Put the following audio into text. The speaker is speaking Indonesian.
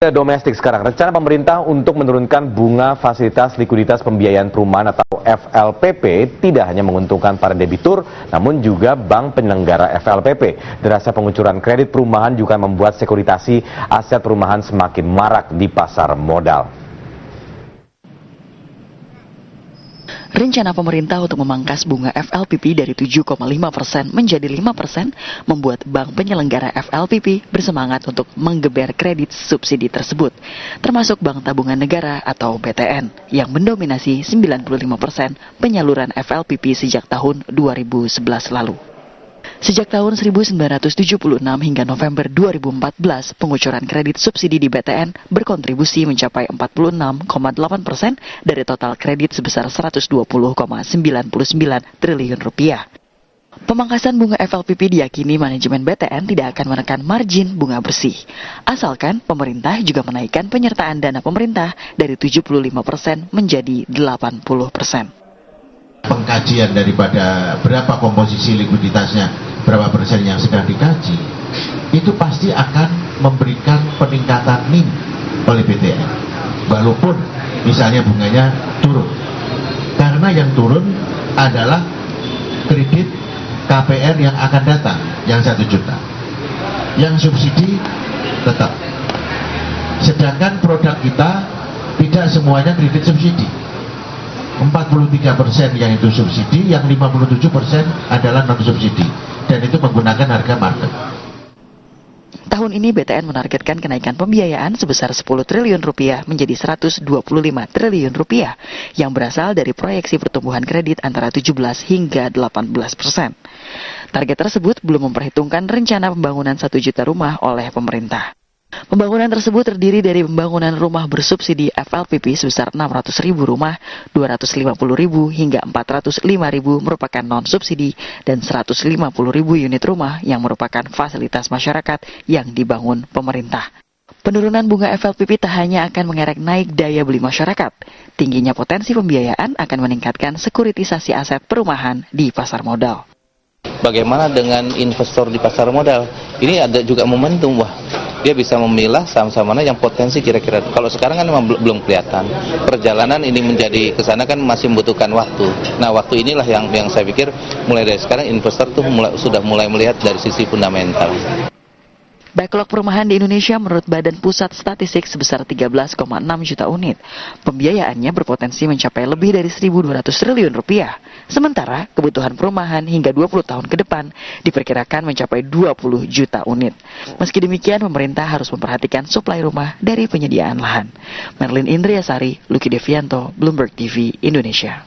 Domestik sekarang, rencana pemerintah untuk menurunkan bunga fasilitas likuiditas pembiayaan perumahan atau FLPP tidak hanya menguntungkan para debitur, namun juga bank penyelenggara FLPP. Derasnya pengucuran kredit perumahan juga membuat sekuritasi aset perumahan semakin marak di pasar modal. Rencana pemerintah untuk memangkas bunga FLPP dari 7,5% menjadi 5% membuat bank penyelenggara FLPP bersemangat untuk menggeber kredit subsidi tersebut, termasuk Bank Tabungan Negara atau BTN yang mendominasi 95% penyaluran FLPP sejak tahun 2011 lalu. Sejak tahun 1976 hingga November 2014, pengucuran kredit subsidi di BTN berkontribusi mencapai 46,8% dari total kredit sebesar 120,99 triliun rupiah. Pemangkasan bunga FLPP diyakini manajemen BTN tidak akan menekan margin bunga bersih, asalkan pemerintah juga menaikkan penyertaan dana pemerintah dari 75% menjadi 80%. Pengkajian daripada berapa komposisi likuiditasnya, berapa persen yang sedang dikaji, itu pasti akan memberikan peningkatan NIM oleh BTN, walaupun misalnya bunganya turun, karena yang turun adalah kredit KPR yang akan datang, yang 1 juta, yang subsidi tetap, sedangkan produk kita tidak semuanya kredit subsidi. 43% yang itu subsidi, yang 57% adalah non-subsidi, dan itu menggunakan harga market. Tahun ini BTN menargetkan kenaikan pembiayaan sebesar 10 triliun rupiah menjadi 125 triliun rupiah yang berasal dari proyeksi pertumbuhan kredit antara 17 hingga 18%. Target tersebut belum memperhitungkan rencana pembangunan 1 juta rumah oleh pemerintah. Pembangunan tersebut terdiri dari pembangunan rumah bersubsidi FLPP sebesar 600.000 rumah, 250.000 hingga 405.000 merupakan non-subsidi, dan 150.000 unit rumah yang merupakan fasilitas masyarakat yang dibangun pemerintah. Penurunan bunga FLPP tak hanya akan mengerek naik daya beli masyarakat, tingginya potensi pembiayaan akan meningkatkan sekuritisasi aset perumahan di pasar modal. Bagaimana dengan investor di pasar modal? Ini ada juga momentum, dia bisa memilah saham-saham mana yang potensi kira-kira. Kalau sekarang kan memang belum kelihatan. Perjalanan ini menjadi ke sana kan masih membutuhkan waktu. Nah, waktu inilah yang saya pikir mulai dari sekarang investor tuh sudah mulai melihat dari sisi fundamental. Backlog perumahan di Indonesia menurut Badan Pusat Statistik sebesar 13,6 juta unit. Pembiayaannya berpotensi mencapai lebih dari 1.200 triliun rupiah. Sementara kebutuhan perumahan hingga 20 tahun ke depan diperkirakan mencapai 20 juta unit. Meski demikian, pemerintah harus memperhatikan suplai rumah dari penyediaan lahan. Merlin Indriasari, Lucky Devianto, Bloomberg TV, Indonesia.